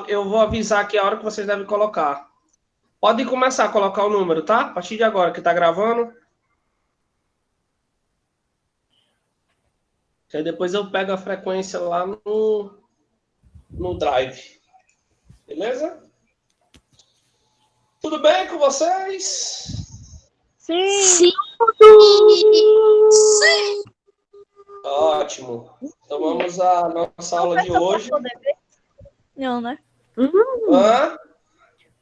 eu vou avisar aqui a hora que vocês devem colocar. Pode começar a colocar o número, tá? A partir de agora que tá gravando. Que aí depois eu pego a frequência lá no Drive. Beleza? Tudo bem com vocês? Sim. Sim. Ótimo. Então vamos à nossa aula de hoje. Não, né? Hã?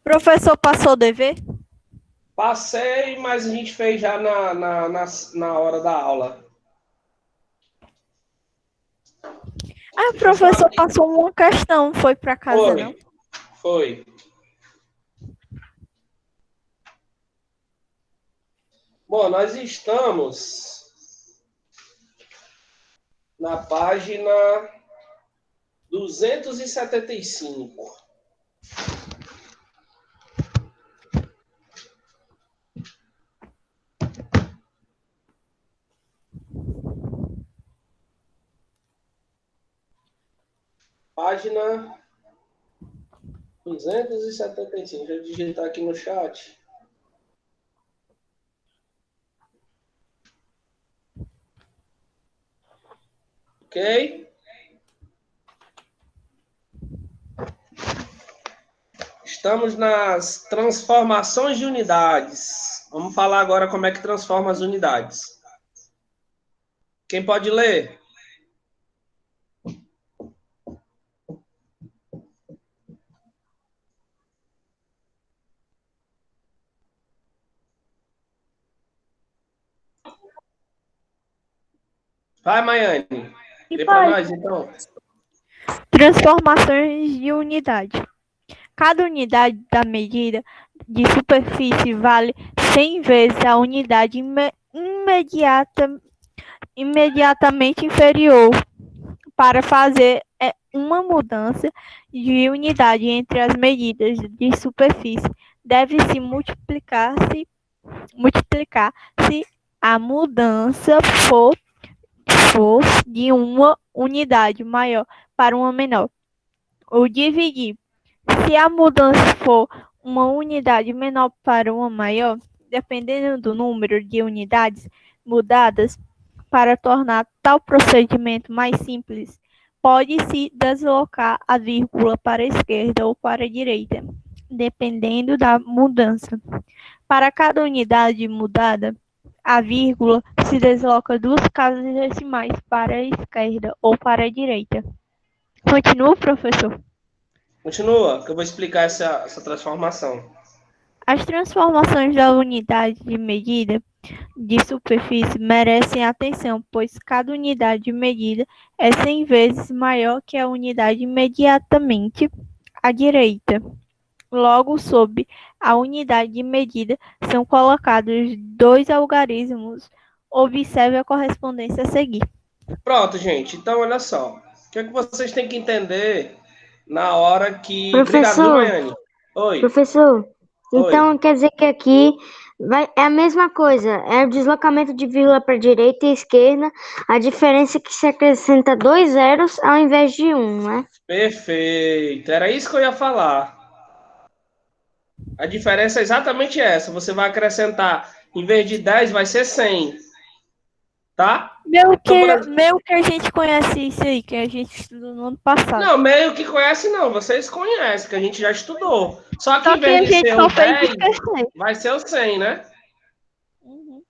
Professor passou o dever? Passei, mas a gente fez já na hora da aula. Ah, o professor passou uma questão, foi para casa, não? Foi. Bom, nós estamos na página 275. Página 275. Deixa eu digitar aqui no chat. Ok? Estamos nas transformações de unidades. Vamos falar agora como é que transforma as unidades. Quem pode ler? Vai, Maiane. Lê para nós, então. Transformações de unidade. Cada unidade da medida de superfície vale 100 vezes a unidade imediatamente inferior. Para fazer uma mudança de unidade entre as medidas de superfície, deve-se multiplicar se a mudança for de uma unidade maior para uma menor, ou dividir. Se a mudança for uma unidade menor para uma maior, dependendo do número de unidades mudadas, para tornar tal procedimento mais simples, pode-se deslocar a vírgula para a esquerda ou para a direita, dependendo da mudança. Para cada unidade mudada, a vírgula se desloca 2 casas decimais para a esquerda ou para a direita. Continua, professor? Continua, que eu vou explicar essa transformação. As transformações da unidade de medida de superfície merecem atenção, pois cada unidade de medida é 100 vezes maior que a unidade imediatamente à direita. Logo, sob a unidade de medida são colocados 2 algarismos. Observe a correspondência a seguir. Pronto, gente. Então, olha só. O que é que vocês têm que entender na hora que... Professor, Obrigado, Maiane. Oi. Professor, então Oi. quer dizer que aqui é a mesma coisa, é o deslocamento de vírgula para a direita e esquerda, a diferença é que se acrescenta 2 zeros ao invés de 1, né? Perfeito. Era isso que eu ia falar. A diferença é exatamente essa. Você vai acrescentar, em vez de 10, vai ser 100. Tá? Meu Então, por exemplo... que a gente conhece isso aí, que a gente estudou no ano passado. Não, meio que conhece não. Vocês conhecem, que a gente já estudou. Só que em a vez de gente ser só o fez 10, esquecer. vai ser o 100, né? Uhum.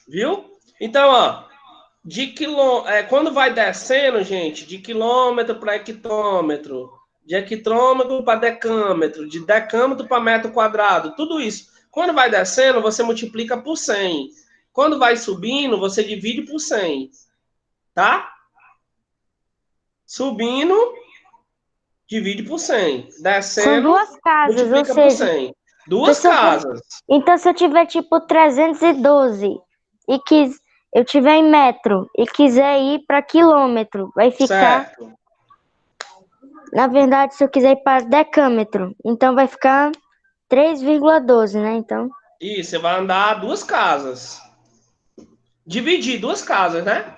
Viu? Então, ó, quando vai descendo, gente, de quilômetro para hectômetro, de hectômetro para decâmetro, de decâmetro para metro quadrado, tudo isso. Quando vai descendo, você multiplica por 100. Quando vai subindo, você divide por 100. Tá? Subindo, divide por 100. Descendo, São 2 casas, ou multiplica por seja, 100. Duas casas. Então se eu tiver tipo 312 e eu tiver em metro e quiser ir para quilômetro, vai ficar... Certo. Na verdade, se eu quiser ir para decâmetro, então vai ficar 3,12, né? Então... Isso, você vai andar 2 casas. Dividir 2 casas, né?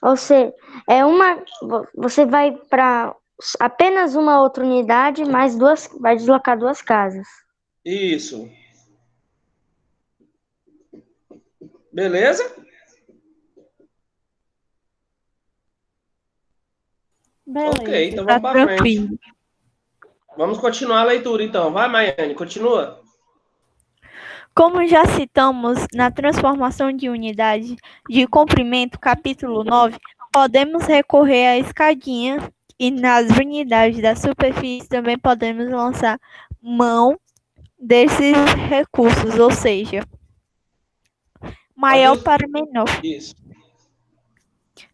Ou seja, você vai para apenas uma outra unidade, mais vai deslocar duas casas. Isso. Beleza? Beleza, Ok, então tá vamos para frente. tranquilo. Vamos continuar a leitura, então. Vai, Maiane, continua. Como já citamos na transformação de unidade de comprimento, capítulo 9, podemos recorrer à escadinha e nas unidades da superfície também podemos lançar mão desses recursos, ou seja, maior para menor. Isso.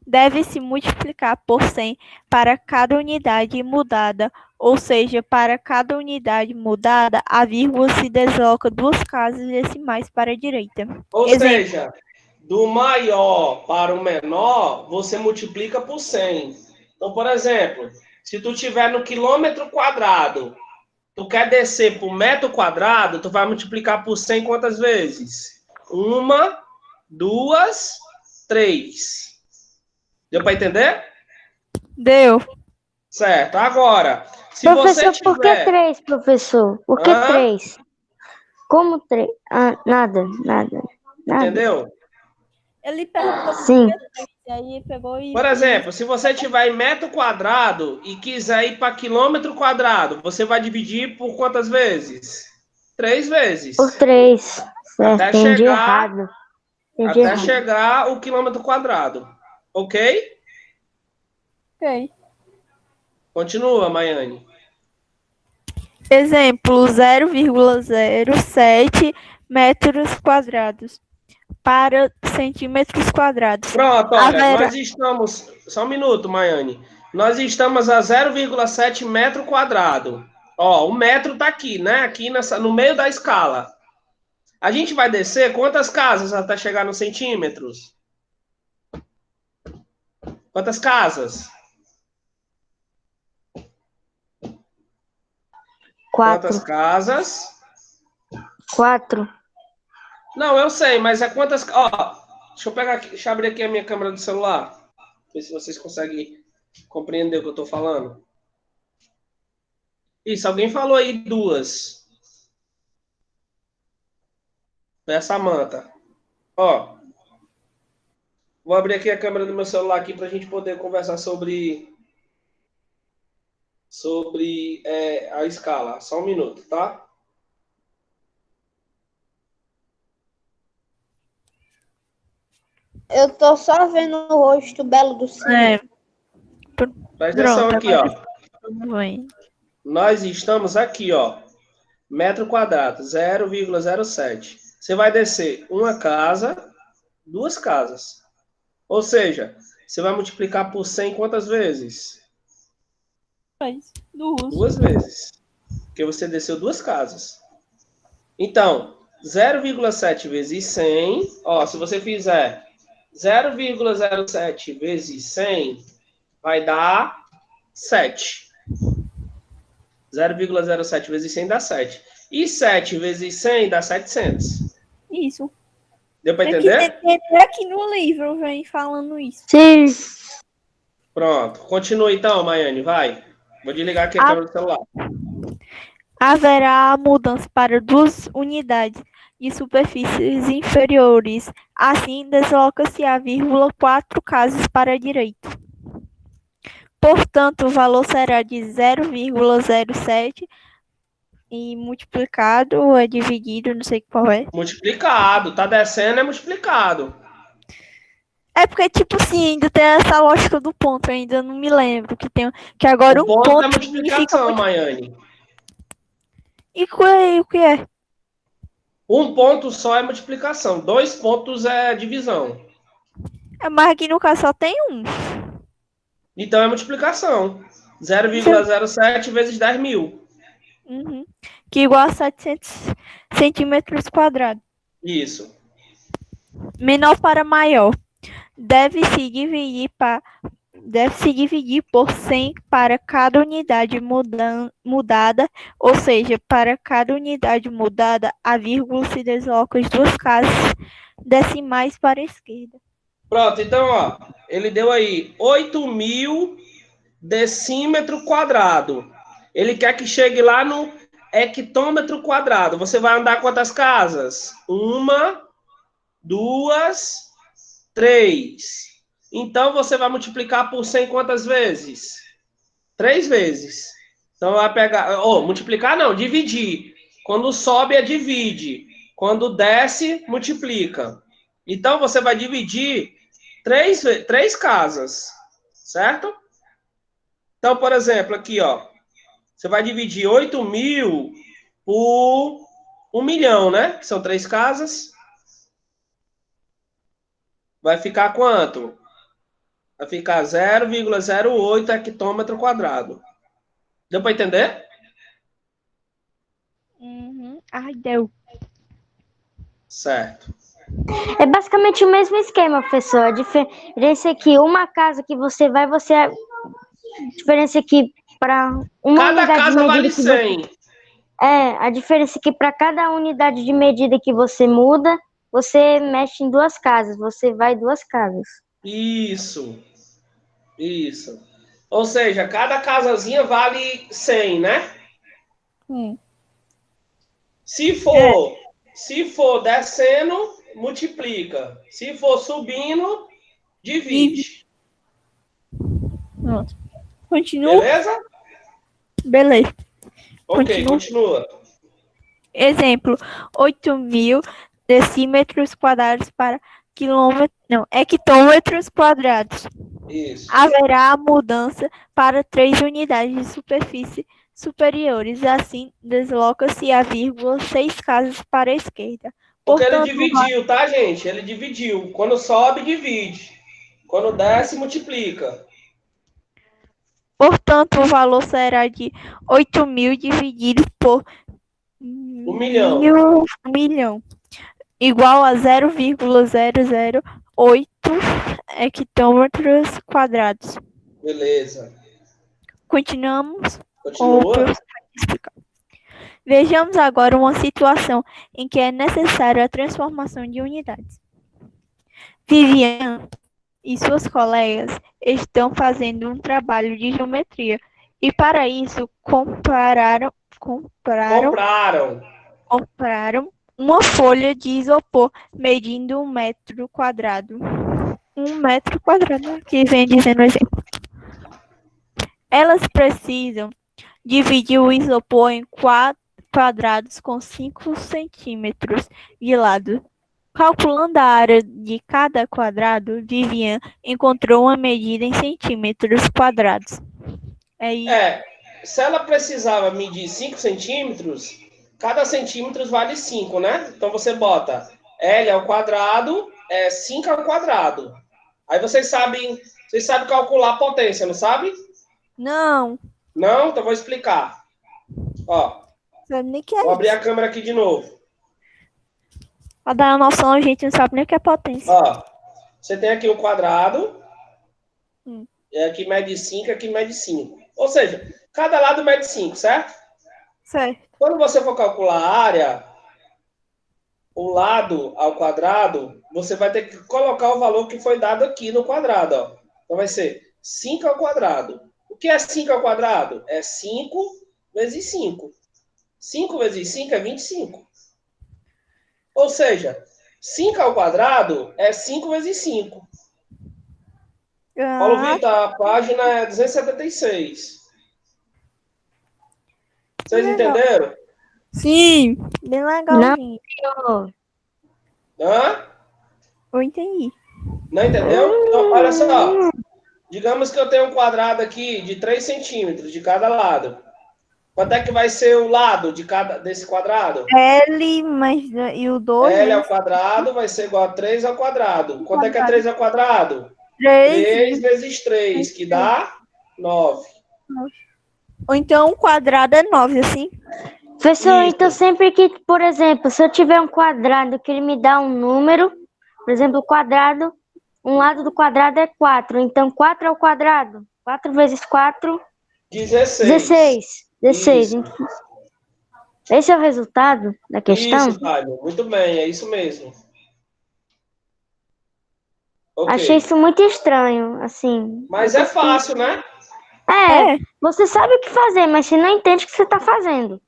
Deve-se multiplicar por 100 para cada unidade mudada, ou seja, para cada unidade mudada, a vírgula se desloca duas casas decimais para a direita. Ou seja, do maior para o menor, você multiplica por 100. Então, por exemplo, se tu tiver no quilômetro quadrado, tu quer descer por metro quadrado, tu vai multiplicar por 100 quantas vezes? 1, 2, 3. Deu para entender? Deu. Certo. Agora, se Professor, você tiver... por que 3, professor? Por que 3? Como 3? Nada. Entendeu? Ele perguntou Sim. por que 3, aí pegou e... Por exemplo, se você tiver em metro quadrado e quiser ir para quilômetro quadrado, você vai dividir por quantas vezes? 3 vezes. Por 3. Certo, Até entendi chegar, errado. até chegar o quilômetro quadrado. Ok? Ok. Continua, Maiane. Exemplo, 0,07 metros quadrados para centímetros quadrados. Pronto, olha, nós estamos... Só um minuto, Maiane. Nós estamos a 0,7 metro quadrado. Ó, o metro está aqui, né? Aqui no meio da escala. A gente vai descer quantas casas até chegar nos centímetros? Quantas casas? 4. Quantas casas? 4. Não, eu sei, mas é quantas... Ó, deixa eu pegar aqui, deixa eu abrir aqui a minha câmera do celular. Ver se vocês conseguem compreender o que eu estou falando. Isso, alguém falou aí 2. É a Samanta. Ó, vou abrir aqui a câmera do meu celular aqui para a gente poder conversar sobre a escala. Só um minuto, tá? Eu tô só vendo o rosto belo do Cine. Presta atenção aqui, ó. Bem. Nós estamos aqui, ó. Metro quadrado, 0,07. Você vai descer uma casa, duas casas. Ou seja, você vai multiplicar por 100 quantas vezes? Duas vezes. Porque você desceu duas casas. Então, 0,7 vezes 100, ó, se você fizer 0,07 vezes 100, vai dar 7. 0,07 vezes 100 dá 7. E 7 vezes 100 dá 700. Isso. Deu para entender? Aqui no livro vem falando isso. Sim. Pronto. Continua então, Maiane, vai. Vou desligar aqui a câmera do celular. Haverá mudança para duas unidades de superfícies inferiores. Assim, desloca-se a vírgula 4 casas para a direita. Portanto, o valor será de 0,07 e multiplicado ou é dividido, não sei qual é. Multiplicado. Tá descendo, é multiplicado. É porque, tipo assim, ainda tem essa lógica do ponto, eu ainda não me lembro. Que agora O ponto é significa multiplicação, Maiane. E o que é? Um ponto só é multiplicação. 2 pontos é divisão. Mas aqui no caso só tem um. Então é multiplicação. 0,07 vezes 10 mil. Uhum. Que igual a 700 centímetros quadrados. Isso. Menor para maior. Deve-se dividir por 100 para cada unidade mudada, ou seja, para cada unidade mudada, a vírgula se desloca as duas casas decimais para a esquerda. Pronto, então, ó, ele deu aí 8.000 decímetro quadrado. Ele quer que chegue lá no hectômetro quadrado. Você vai andar quantas casas? 1, 2, 3. Então, você vai multiplicar por 100 quantas vezes? 3 vezes. Então, vai pegar... multiplicar não, dividir. Quando sobe, é divide. Quando desce, multiplica. Então, você vai dividir três casas, certo? Então, por exemplo, aqui, ó, você vai dividir 8.000 por 1.000.000, né? Que são 3 casas. Vai ficar quanto? Vai ficar 0,08 hectômetro quadrado. Deu para entender? Uhum. Ai, deu. Certo. É basicamente o mesmo esquema, professor. A diferença é que uma casa que você vai, A diferença é que para uma Cada unidade de casa medida vale que você... 100. A diferença é que para cada unidade de medida que você muda, você mexe em 2 casas, você vai 2 casas. Isso. Isso. Ou seja, cada casazinha vale 100, né? Se for descendo, multiplica. Se for subindo, divide. Pronto. Continua? Beleza? Beleza. Ok, continua. Exemplo, 8.000 decímetros quadrados para hectômetros quadrados. Isso. Haverá mudança para 3 unidades de superfície superiores. Assim, desloca-se a vírgula 6 casas para a esquerda. Porque ele Portanto, dividiu, tá, gente? Ele dividiu. Quando sobe, divide. Quando desce, multiplica. o valor será de 8.000 dividido por 1.000.000. 1.000.000, igual a 0,008 hectômetros quadrados. Beleza. Continuamos com o Continua. professor explicar. Vejamos agora uma situação em que é necessário a transformação de unidades. Viviane e suas colegas estão fazendo um trabalho de geometria e, para isso, compraram uma folha de isopor medindo 1 metro quadrado. 1 metro quadrado, que vem dizendo o exemplo. Elas precisam dividir o isopor em 4 quadrados com 5 centímetros de lado. Calculando a área de cada quadrado, Vivian encontrou uma medida em centímetros quadrados. Se ela precisava medir 5 centímetros, cada centímetro vale 5, né? Então você bota L ao quadrado é 5 ao quadrado. Aí vocês sabem calcular a potência, não sabe? Não. Não? Então vou explicar. Ó, Sabe nem que é vou abrir isso. a câmera aqui de novo. Pra dar uma noção, a gente não sabe nem o que é potência. Ó, você tem aqui um quadrado, e aqui mede 5, aqui mede 5. Ou seja, cada lado mede 5, certo? Certo. Quando você for calcular a área, o lado ao quadrado, você vai ter que colocar o valor que foi dado aqui no quadrado. Ó. Então vai ser 5 ao quadrado. O que é 5 ao quadrado? É 5 vezes 5. 5 vezes 5 é 25. Ou seja, 5 ao quadrado é 5 vezes 5. Paulo Vitor, a página é 276. Vocês entenderam? Sim, bem legalzinho. Hã? Eu entendi. Não entendeu? Então, olha só. Digamos que eu tenho um quadrado aqui de 3 centímetros de cada lado. Quanto é que vai ser o lado desse quadrado? L e o 2. L ao quadrado vai ser igual a 3 ao quadrado. Quanto é que é 3 ao quadrado? 3 3 vezes 3, que dá 9. Ou então um quadrado é 9, assim. Professor, Isso. então sempre que, por exemplo, se eu tiver um quadrado que ele me dá um número, por exemplo, o quadrado, um lado do quadrado é 4. Então, 4 ao quadrado. 4 vezes 4, 16. Isso. Esse é o resultado da questão? Isso, Fábio. Muito bem, é isso mesmo. Ok. Achei isso muito estranho, assim. Mas é fácil, né? É, você sabe o que fazer, mas você não entende o que você está fazendo.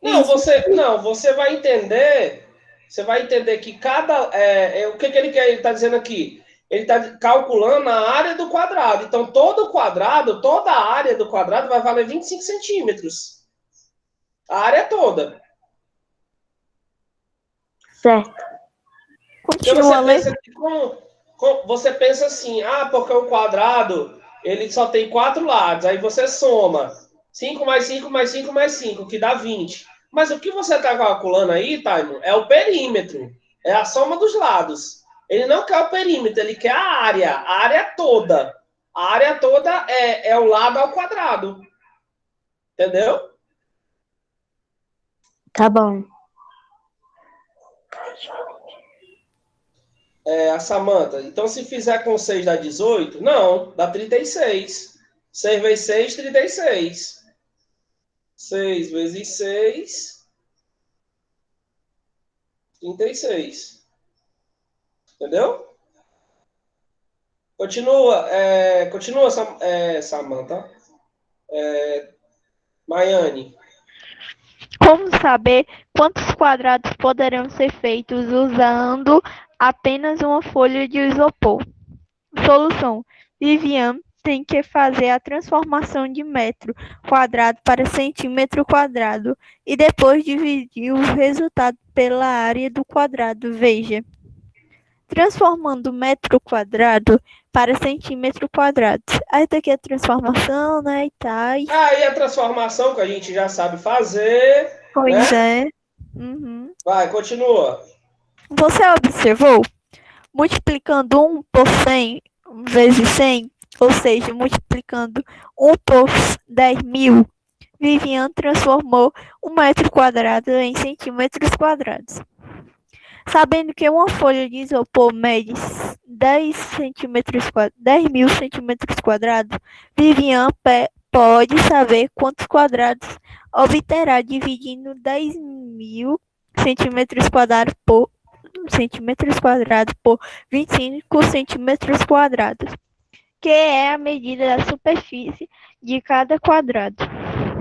Não, você vai entender. Você vai entender que o que ele quer? Ele está dizendo aqui. Ele está calculando a área do quadrado. Então, toda a área do quadrado vai valer 25 centímetros. A área toda. Certo. Porque você pensa assim, porque o quadrado ele só tem 4 lados. Aí você soma 5 mais 5 mais 5 mais 5, que dá 20. Mas o que você está calculando aí, Taimo, é o perímetro. É a soma dos lados. Ele não quer o perímetro, ele quer a área toda. A área toda é o lado ao quadrado. Entendeu? Tá bom. A Samanta. Então, se fizer com 6 dá 18? Não, dá 36. 6 vezes 6, 36. 6 vezes 6, 36. Entendeu? Continua, Samanta. Maiane. Como saber quantos quadrados poderão ser feitos usando apenas uma folha de isopor? Solução. Vivian tem que fazer a transformação de metro quadrado para centímetro quadrado e depois dividir o resultado pela área do quadrado. Veja. Transformando metro quadrado para centímetro quadrado. Aí tá aqui a transformação, né, e tá. E a transformação que a gente já sabe fazer. Pois né? é. Uhum. Vai, continua. Você observou? Multiplicando 1 por 100 vezes 100, ou seja, multiplicando 1 por 10.000, Vivian transformou 1 metro quadrado em centímetros quadrados. Sabendo que uma folha de isopor mede 10.000 centímetros quadrados, Vivian pode saber quantos quadrados obterá dividindo 10.000 centímetros quadrados por 25 centímetros quadrados, que é a medida da superfície de cada quadrado.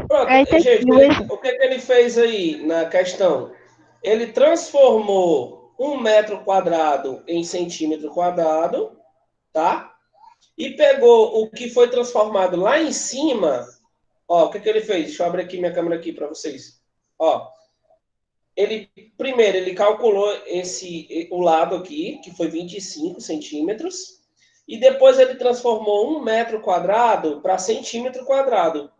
Pronto, gente, o que ele fez aí na questão? Ele transformou 1 metro quadrado em centímetro quadrado, tá? E pegou o que foi transformado lá em cima. Ó, o que ele fez? Deixa eu abrir aqui minha câmera aqui para vocês. Ó, primeiro ele calculou o lado aqui, que foi 25 centímetros, e depois ele transformou 1 metro quadrado para centímetro quadrado.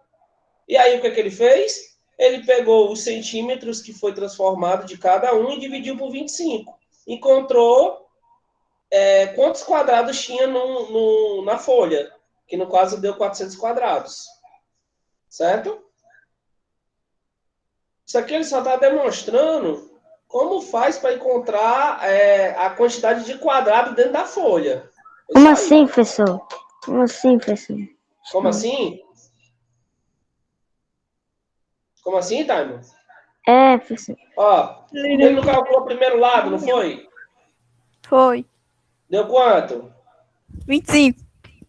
E aí o que ele fez? Ele pegou os centímetros que foi transformado de cada um e dividiu por 25. Encontrou quantos quadrados tinha na folha, que no caso deu 400 quadrados. Certo? Isso aqui ele só está demonstrando como faz para encontrar a quantidade de quadrado dentro da folha. Como assim, professor? Como assim, professor? Como assim? Como assim, Taimo? Professor. Ó, ele não calculou o primeiro lado, não foi? Foi. Deu quanto? 25.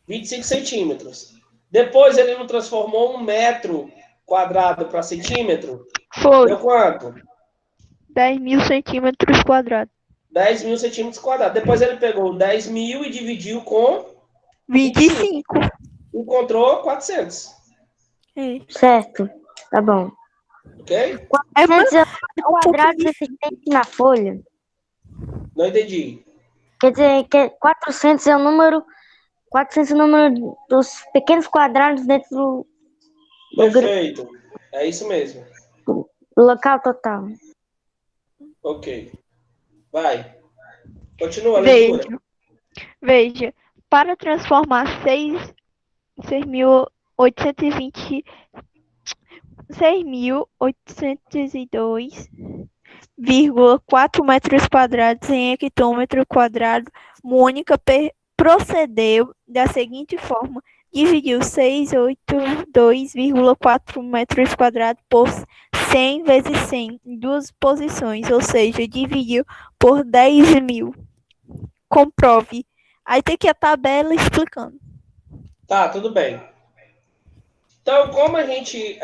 25 centímetros. Depois ele não transformou 1 metro quadrado para centímetro? Foi. Deu quanto? 10.000 centímetros quadrados. 10.000 centímetros quadrados. Depois ele pegou 10.000 e dividiu com 25. Encontrou 400. Certo, tá bom. Ok? 400 quadrados existentes na folha. Não entendi. Quer dizer que 400 é o número 400 é o número dos pequenos quadrados dentro do Perfeito. É isso mesmo. local total. Ok. Vai. Continua a leitura. Veja. Para transformar 6.802,4 metros quadrados em hectômetro quadrado, Mônica procedeu da seguinte forma: dividiu 682,4 metros quadrados por 100 vezes 100 em duas posições, ou seja, dividiu por 10.000. Comprove. Aí tem que a tabela explicando. Tá, tudo bem. Então, como a gente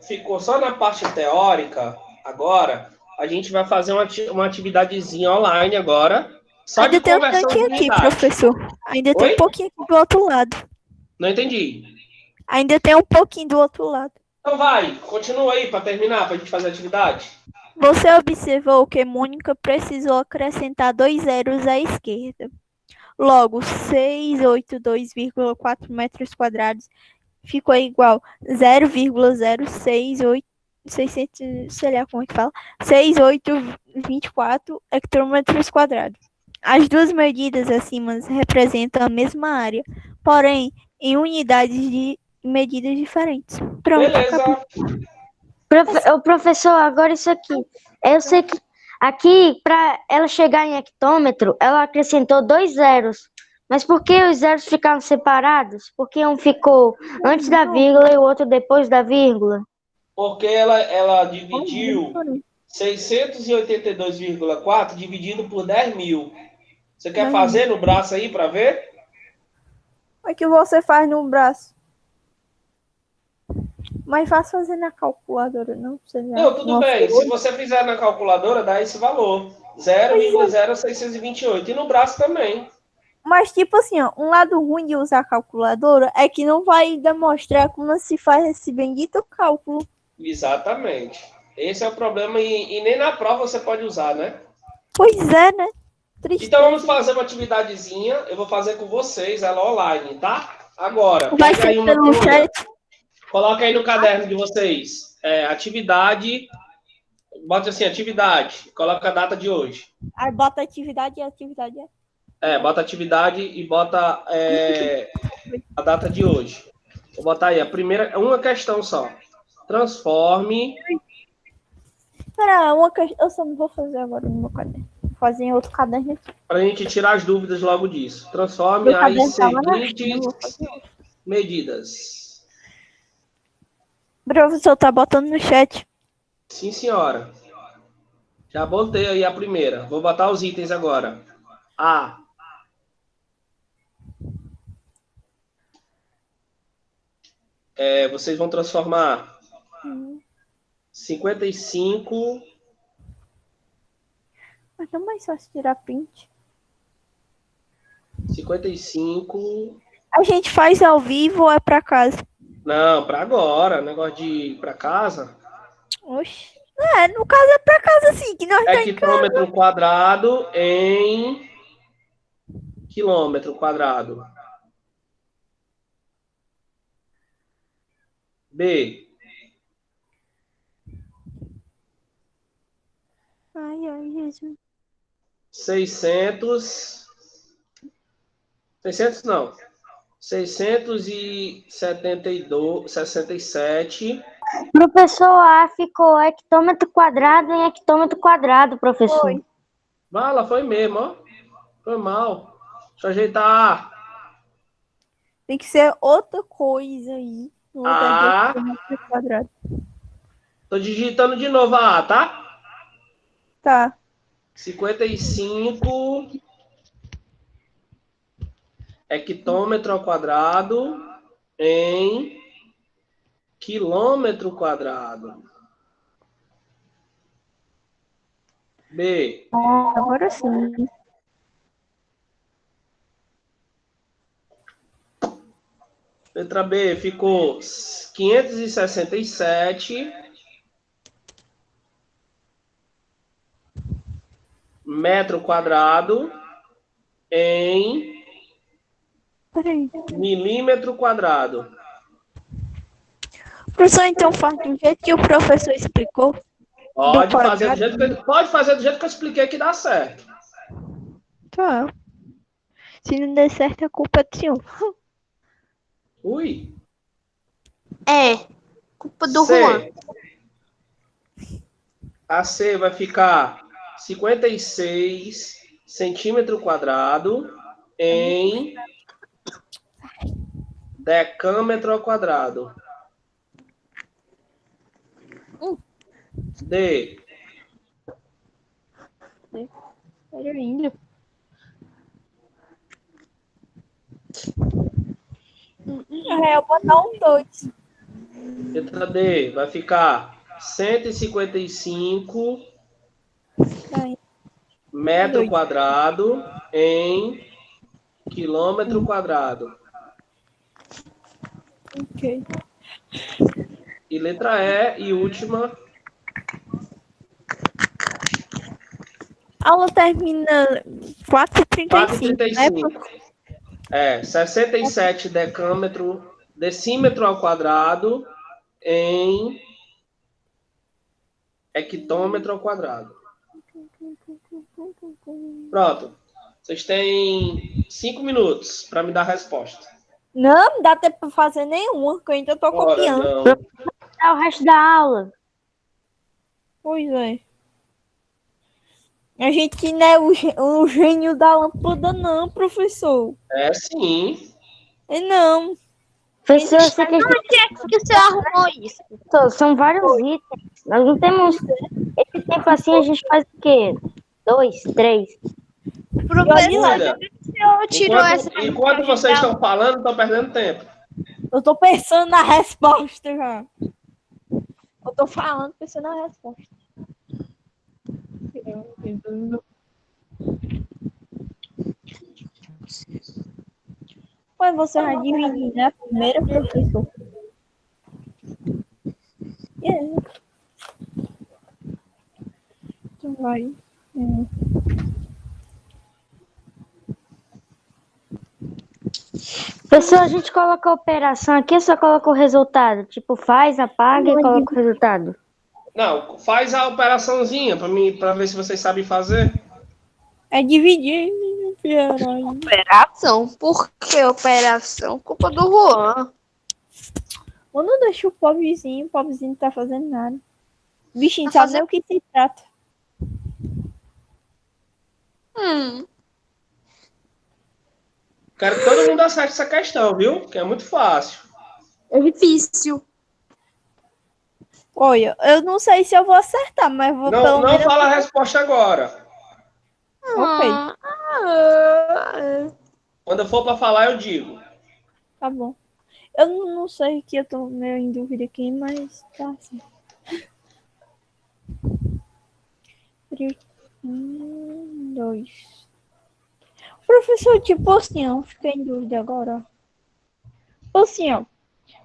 ficou só na parte teórica agora, a gente vai fazer uma atividadezinha online agora, só de Ainda tem um conversão de tantinho aqui, unidade. professor. Ainda tem um Oi? pouquinho aqui do outro lado. Não entendi. Ainda tem um pouquinho do outro lado. Então vai, continua aí para terminar, para a gente fazer a atividade. Você observou que Mônica precisou acrescentar 2 zeros à esquerda. Logo, 682,4 metros quadrados ficou igual 0,068, 600, sei lá como é que fala, 6824 hectômetros quadrados. As duas medidas acima representam a mesma área, porém em unidades de medidas diferentes. Pronto, acabou. Beleza. Ô, professor, agora isso aqui. Eu sei que aqui, para ela chegar em hectômetro, ela acrescentou 2 zeros. Mas por que os zeros ficaram separados? Porque um ficou antes da vírgula e o outro depois da vírgula? Porque ela dividiu 682,4 dividido por 10.000. Você quer fazer no braço aí para ver? O que você faz no braço? Mais fácil fazer na calculadora, não? Não, tudo bem. Se você fizer na calculadora, dá esse valor. 0,0628. E no braço também. Mas, tipo assim, ó, um lado ruim de usar a calculadora é que não vai demonstrar como se faz esse bendito cálculo. Exatamente. Esse é o problema e nem na prova você pode usar, né? Pois é, né? Tristeza. Então vamos fazer uma atividadezinha. Eu vou fazer com vocês, ela online, tá? Agora, Vai pega aí ser uma pelo folha. chat. Coloca aí no caderno de vocês. Atividade. Bota assim, atividade. Coloca a data de hoje. Aí bota atividade e atividade. Bota atividade e bota a data de hoje. Vou botar aí a primeira, uma questão só. Transforme. Espera, eu só não vou fazer agora no meu caderno. Vou fazer em outro caderno. Para a gente tirar as dúvidas logo disso. Transforme Meu as caderno tá lá na seguintes frente, eu vou fazer outro. medidas. O professor tá botando no chat. Sim, senhora. Já botei aí a primeira. Vou botar os itens agora. A. Vocês vão transformar 55. Mas é mais fácil tirar print. 55. A gente faz ao vivo ou é pra casa? Não, para agora. Negócio de ir para casa. Oxi. No caso é pra casa sim, que nós tá em casa. Hectômetro quadrado em quilômetro quadrado. B. Ai, Jesus. 600 não. 667. Professor, A ficou hectômetro quadrado em hectômetro quadrado, professor. Foi. Mala, foi mesmo, ó. Foi mal. Deixa eu ajeitar. Tem que ser outra coisa aí. No lugar de hectômetro quadrado. Tô digitando de novo a A, tá? Tá. 55 hectômetro ao quadrado em quilômetro quadrado. B. Agora sim. Letra B ficou 567 metro quadrado em Peraí. milímetro quadrado. Professor, então faz do jeito que o professor explicou. Pode fazer do jeito que eu expliquei que dá certo. Tá. Se não der certo, a culpa é do senhor. Ui. Culpa do C. Juan. A C vai ficar 56 centímetro quadrado em decâmetro ao quadrado. D. Era ainda. Eu vou dar um 2. Letra D vai ficar 155 metro quadrado em quilômetro quadrado. Ok. E letra E, e última, A aula termina 4h35, né? 4,35. 67 decímetro ao quadrado em hectômetro ao quadrado. Pronto. Vocês têm 5 minutos para me dar a resposta. Não dá tempo pra fazer nenhuma, que eu ainda tô Ora, copiando. não. É o resto da aula. Pois é. A gente não é o gênio da lâmpada, não, professor. É sim. É não. Professor, eu sei que a Onde é que você arrumou isso? são vários itens. Nós não temos. Esse tempo assim a gente faz o quê? 2, 3. Professor, Cuida. de onde o senhor tirou essa Enquanto vocês estão falando, estão perdendo tempo. Eu tô pensando na resposta já. Eu tô falando, pensando na resposta. Pois você vai dividir, né? Primeiro, professor. Tu vai. Professor, a gente coloca a operação aqui ou só coloca o resultado? Tipo, faz, apaga e coloca o resultado. Não, faz a operaçãozinha para ver se vocês sabem fazer. É dividir, pior. Operação? Por que operação? Culpa do Juan. Ou não deixa o pobrezinho não tá fazendo nada. O bichinho Tá sabe nem o que se trata. Quero que todo mundo acerte essa questão, viu? Que é muito fácil. É difícil. Olha, eu não sei se eu vou acertar, mas vou Não, pelo não menos. fala a resposta agora. Ok, Quando eu for para falar, eu digo. tá bom. Eu não sei que eu tô meio em dúvida aqui, mas tá assim. 2. Professor, tipo assim, ó, fiquei em dúvida agora. Tipo assim, ó,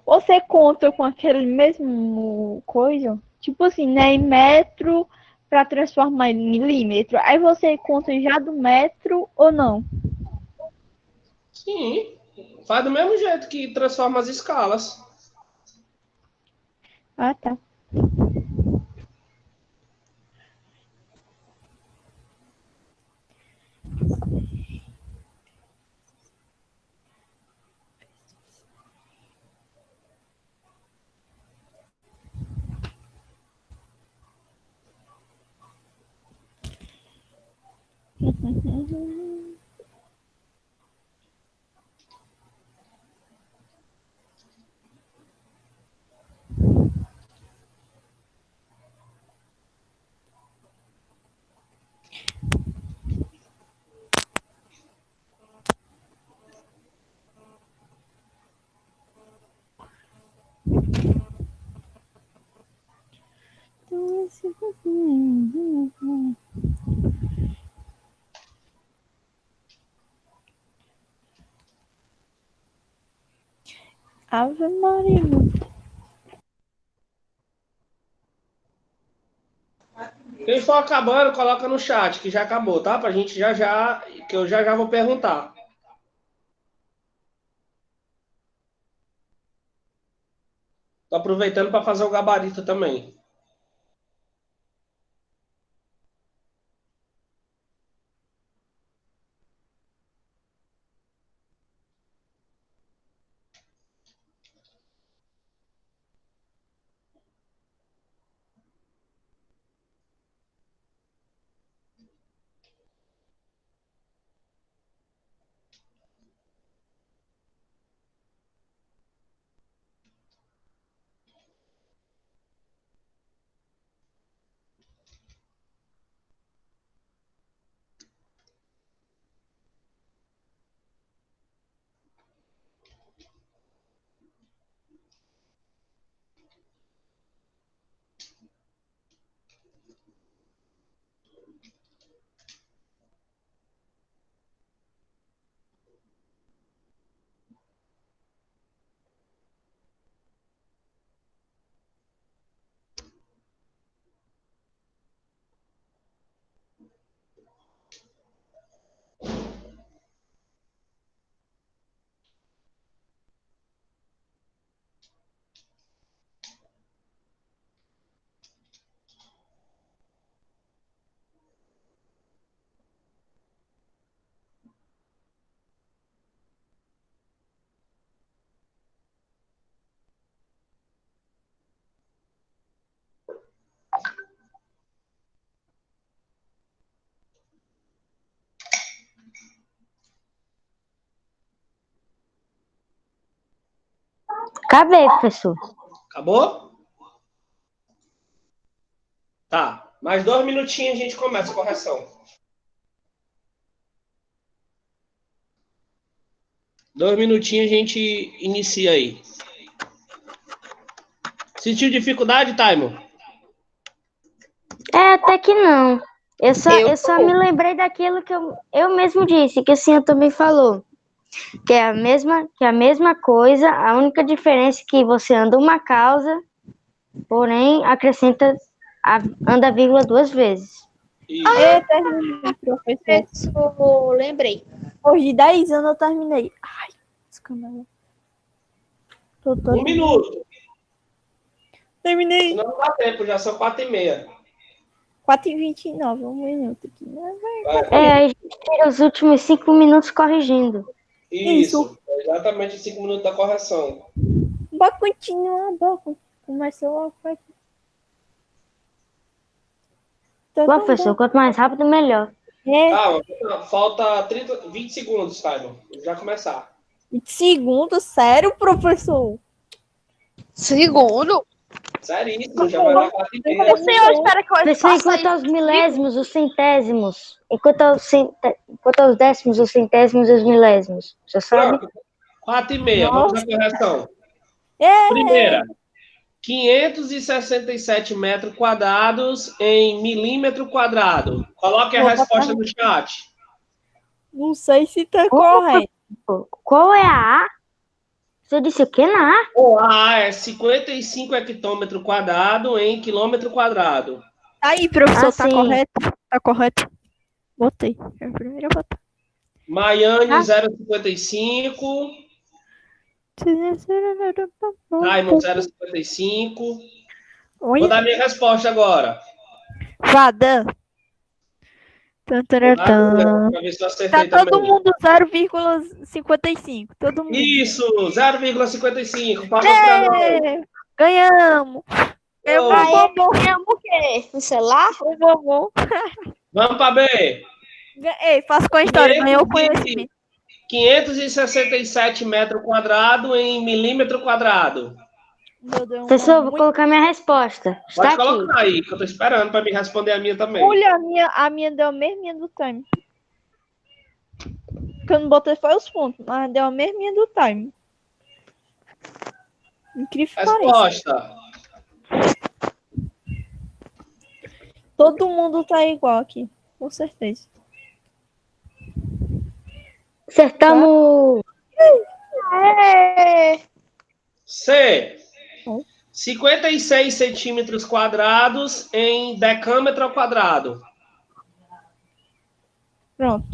você conta com aquele mesmo coisa? Tipo assim, né, em metro para transformar em milímetro. Aí você conta já do metro ou não? Sim, faz do mesmo jeito que transforma as escalas. Ah, tá. Ave Maria. Quem for acabando, coloca no chat, que já acabou, tá? Pra gente que eu já vou perguntar. Tô aproveitando para fazer o gabarito também. Acabei, professor. Acabou? Tá. Mais 2 minutinhos a gente começa a correção. 2 minutinhos a gente inicia aí. Sentiu dificuldade, Taimo? Até que não. Eu só tô. me lembrei daquilo que eu mesmo disse, que a senhora também falou. Que é a mesma coisa, a única diferença é que você anda uma causa, porém acrescenta, anda a vírgula 2 vezes. Isso. Eu terminei, professor. Eu lembrei. Depois de 10 anos eu terminei. Ai, escândalo. Tô 1 minuto. Terminei. Senão não dá tempo, já são 4h30. 4h29, 1 minuto aqui. A gente tira os últimos 5 minutos corrigindo. Isso. Exatamente 5 minutos da correção. Bora continuar, bora. Começou logo. Bom, professor, quanto mais rápido, melhor. Calma, falta 20 segundos, Taimo. Já começar. 20 segundos? Sério, professor? Segundo? Seríssimo, já vai dar 4h30. Professor, espera que eu Professor, faça enquanto aos milésimos, os centésimos, enquanto aos décimos, os centésimos e os milésimos. Você sabe? Pronto. 4h30, vamos à correção. É. Primeira, 567 metros quadrados em milímetro quadrado. Coloque a resposta no chat. Não sei se tá correto. Qual é a A? Você disse o que na A? O A é 55 hectômetro quadrado em quilômetro quadrado. Aí, professor, tá sim. correto? Tá correto. Botei. É a primeira botar. Maiane 0,55. Taimo 0,55. Vou dar minha resposta agora. Vada. Tan. Pra ver se eu Tá acertei todo também. mundo 0,55. Todo mundo. Isso, 0,55. Palmas pra nós. Ganhamos. Eu Oi. vou. Ganhamos o quê? No celular? Eu vou. Vamos para B. Ei, faço com a história. Ganhou o conhecimento. 567 metros quadrados em milímetro quadrado. Meu Deus, Professor, vou colocar minha resposta. Está Pode aqui. colocar aí, que eu tô esperando para me responder a minha também. Olha, a minha deu a mesminha do time. O que eu não botei foi os pontos, mas deu a mesminha do time. Incrível que pareça. Resposta. Todo mundo tá igual aqui, com certeza. Acertamos. C. 56 centímetros quadrados em decâmetro ao quadrado. Pronto.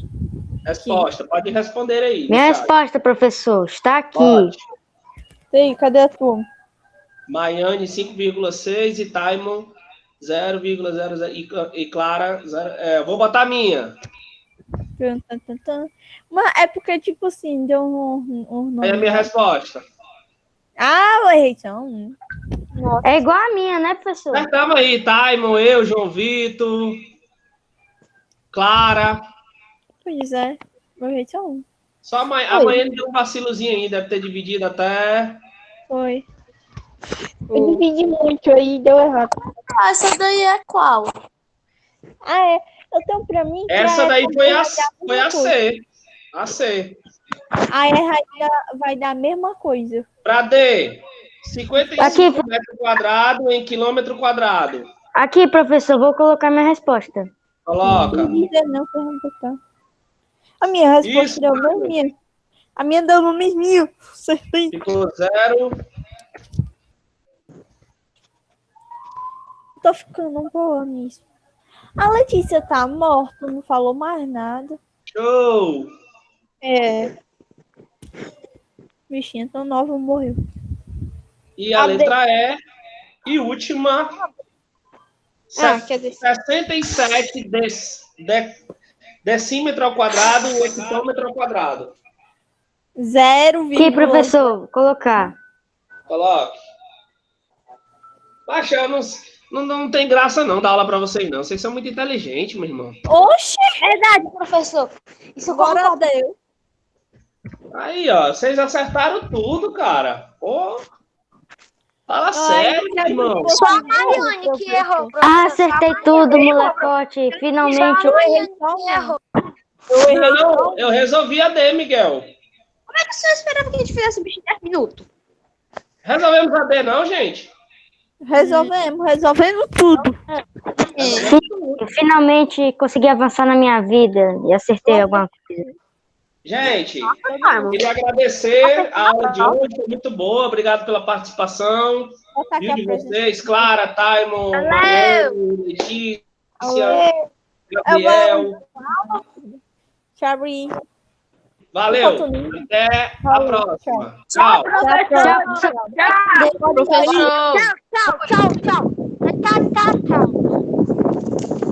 Resposta. Pode responder aí. no Minha chat. resposta, professor, está aqui. Pode. E aí, cadê a tua? Maiane 5,6 e Taimon 0,00 e Clara 0. Vou botar a minha. Mas é porque, tipo assim, deu um Aí a minha resposta. Ah, eu errei, então. É igual a minha, né, professor? Acertamos aí, Taimon, eu, João Vitor, Clara. Pois é, eu errei, então. Só amanhã deu um vacilozinho aí, deve ter dividido até. Foi. Eu dividi muito aí, deu errado. Ah, essa daí é qual? Ah, é. Eu tenho pra mim. que Essa a daí R foi a vai dar mesma coisa. C. A C. A R vai dar a mesma coisa. Para D, 55 Aqui. metros quadrados em quilômetro quadrado. Aqui, professor, vou colocar minha resposta. Coloca. Não dizer não, que eu vou botar. A minha resposta Isso, deu cara. a mesminha. A minha deu no mesminho. Acertei. Ficou 0. Tô ficando boa nisso. A Letícia tá morta, não falou mais nada. Show. É. Bichinha tão nova, morreu. E a letra E. E última. Quer dizer, 67 decímetro ao quadrado e hectômetro ao quadrado. 0, Aqui, professor, vou colocar. Coloque. Baixa, não tem graça não dar aula para vocês não. Vocês são muito inteligentes, meu irmão. Oxe, verdade, professor. Isso eu agora concordo. deu. Aí, ó, vocês acertaram tudo, cara. Pô, Fala sério, irmão. Só a Mariane que errou. Ah, acertei tudo, molecote. Finalmente. Só a Mariane que errou. Não, eu resolvi a D, Miguel. Como é que você esperava que a gente fizesse o bicho em 10 minutos? Resolvemos a D, não, gente? Resolvemos tudo. Eu finalmente consegui avançar na minha vida e acertei alguma coisa. Gente, queria agradecer a aula de hoje, foi muito boa. Obrigado pela participação. Viu de vocês, Clara, Taimon, Mariane, Letícia, Gabriel. Xavi. Valeu. Até a próxima. Tchau. Tchau, tchau.